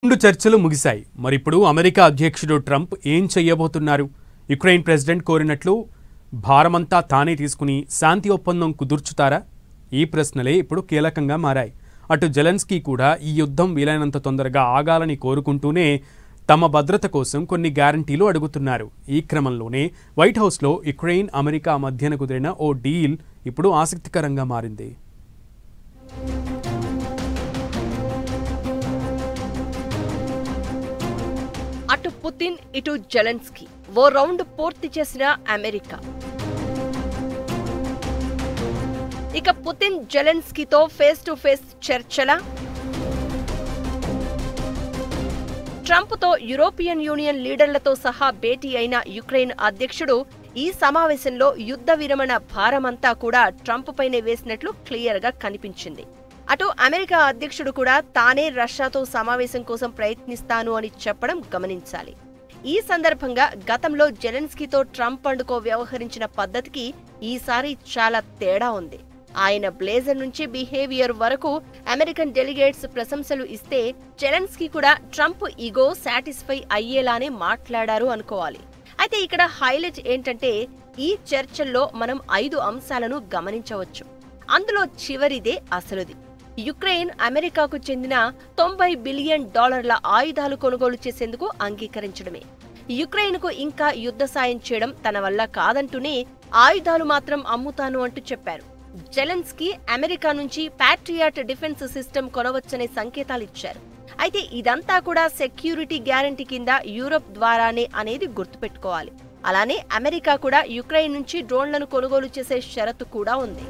రెండు చర్చలు ముగిశాయి. మరిప్పుడు అమెరికా అధ్యక్షుడు ట్రంప్ ఏం చేయబోతున్నారు? యుక్రెయిన్ ప్రెసిడెంట్ కోరినట్లు భారమంతా తానే తీసుకుని శాంతి ఒప్పందం కుదుర్చుతారా? ఈ ప్రశ్నలే ఇప్పుడు కీలకంగా మారాయి. అటు జెలెన్స్కీ కూడా ఈ యుద్ధం వీలైనంత తొందరగా ఆగాలని కోరుకుంటూనే తమ భద్రత కోసం కొన్ని గ్యారంటీలు అడుగుతున్నారు. ఈ క్రమంలోనే వైట్ హౌస్లో యుక్రెయిన్ అమెరికా మధ్యన కుదిరిన ఓ డీల్ ఇప్పుడు ఆసక్తికరంగా మారింది. అటు పుతిన్ ఇటు జెలెన్స్కీ ఓ రౌండ్ పూర్తి చేసిన అమెరికా. ఇక పుతిన్ జెలెన్స్కీతో ఫేస్ టు ఫేస్ చర్చల, ట్రంప్తో యూరోపియన్ యూనియన్ లీడర్లతో సహా భేటీ అయిన యుక్రెయిన్ అధ్యక్షుడు ఈ సమావేశంలో యుద్ధ విరమణ భారమంతా కూడా ట్రంప్ పైనే వేసినట్లు క్లియర్గా కనిపించింది. అటు అమెరికా అధ్యక్షుడు కూడా తానే రష్యాతో సమావేశం కోసం ప్రయత్నిస్తాను అని చెప్పడం గమనించాలి. ఈ సందర్భంగా గతంలో జెలెన్స్కీతో ట్రంప్ అండుకో వ్యవహరించిన పద్ధతికి ఈసారి చాలా తేడా ఉంది. ఆయన బ్లేజర్ నుంచి బిహేవియర్ వరకు అమెరికన్ డెలిగేట్స్ ప్రశంసలు ఇస్తే జెలెన్స్కీ కూడా ట్రంప్ ఈగో సాటిస్ఫై అయ్యేలానే మాట్లాడారు అనుకోవాలి. అయితే ఇక్కడ హైలైట్ ఏంటంటే ఈ చర్చల్లో మనం 5 అంశాలను గమనించవచ్చు. అందులో చివరిదే అసలుది. యుక్రెయిన్ అమెరికాకు చెందిన $90 బిలియన్ ఆయుధాలు కొనుగోలు చేసేందుకు అంగీకరించడమే. యుక్రెయిన్కు ఇంకా యుద్ధ సాయం చేయడం తన వల్ల కాదంటూనే ఆయుధాలు మాత్రం అమ్ముతాను అంటూ చెప్పారు. జెలెన్స్కీ అమెరికా నుంచి ప్యాట్రియాట్ డిఫెన్స్ సిస్టమ్ కొనవచ్చనే సంకేతాలిచ్చారు. అయితే ఇదంతా కూడా సెక్యూరిటీ గ్యారంటీ కింద యూరప్ ద్వారానే అనేది గుర్తుపెట్టుకోవాలి. అలానే అమెరికా కూడా యుక్రెయిన్ నుంచి డ్రోన్లను కొనుగోలు చేసే షరతు కూడా ఉంది.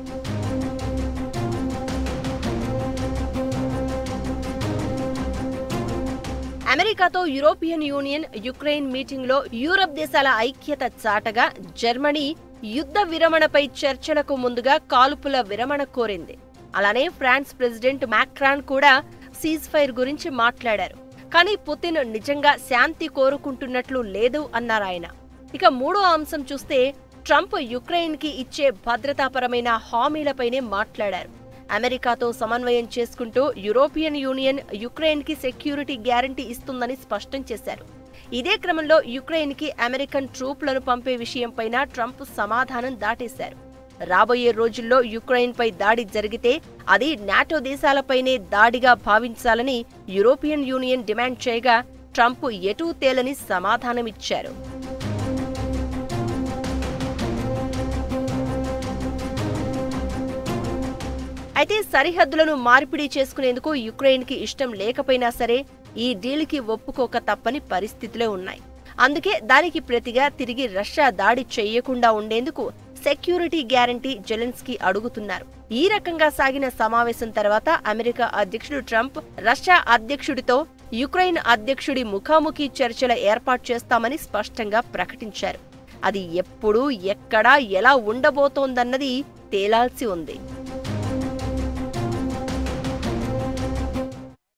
అమెరికాతో యూరోపియన్ యూనియన్ యుక్రెయిన్ మీటింగ్లో యూరప్ దేశాల ఐక్యత చాటగా జర్మనీ యుద్ధ విరమణపై చర్చలకు ముందుగా కాల్పుల విరమణ కోరింది. అలానే ఫ్రాన్స్ ప్రెసిడెంట్ మాక్రాన్ కూడా సీజ్ ఫైర్ గురించి మాట్లాడారు. కానీ పుతిన్ నిజంగా శాంతి కోరుకుంటున్నట్లు లేదు అన్నారాయన. ఇక మూడో అంశం చూస్తే ట్రంప్ యుక్రెయిన్కి ఇచ్చే భద్రతాపరమైన హామీలపైనే మాట్లాడారు. అమెరికాతో సమన్వయం చేసుకుంటూ యూరోపియన్ యూనియన్ యుక్రెయిన్కి సెక్యూరిటీ గ్యారంటీ ఇస్తుందని స్పష్టం చేశారు. ఇదే క్రమంలో యుక్రెయిన్కి అమెరికన్ ట్రూప్లను పంపే విషయంపైన ట్రంప్ సమాధానం దాటేశారు. రాబోయే రోజుల్లో యుక్రెయిన్పై దాడి జరిగితే అది నాటో దేశాలపైనే దాడిగా భావించాలని యూరోపియన్ యూనియన్ డిమాండ్ చేయగా ట్రంప్ ఎటూ తేలని సమాధానమిచ్చారు. అయితే సరిహద్దులను మార్పిడి చేసుకునేందుకు యుక్రెయిన్కి ఇష్టం లేకపోయినా సరే ఈ డీల్కి ఒప్పుకోక తప్పని పరిస్థితులే ఉన్నాయి. అందుకే దానికి ప్రతిగా తిరిగి రష్యా దాడి చేయకుండా ఉండేందుకు సెక్యూరిటీ గ్యారంటీ జెలెన్స్కీ అడుగుతున్నారు. ఈ రకంగా సాగిన సమావేశం తర్వాత అమెరికా అధ్యక్షుడు ట్రంప్ రష్యా అధ్యక్షుడితో యుక్రెయిన్ అధ్యక్షుడి ముఖాముఖి చర్చల ఏర్పాటు చేస్తామని స్పష్టంగా ప్రకటించారు. అది ఎప్పుడు, ఎక్కడ, ఎలా ఉండబోతోందన్నది తేలాల్సి ఉంది.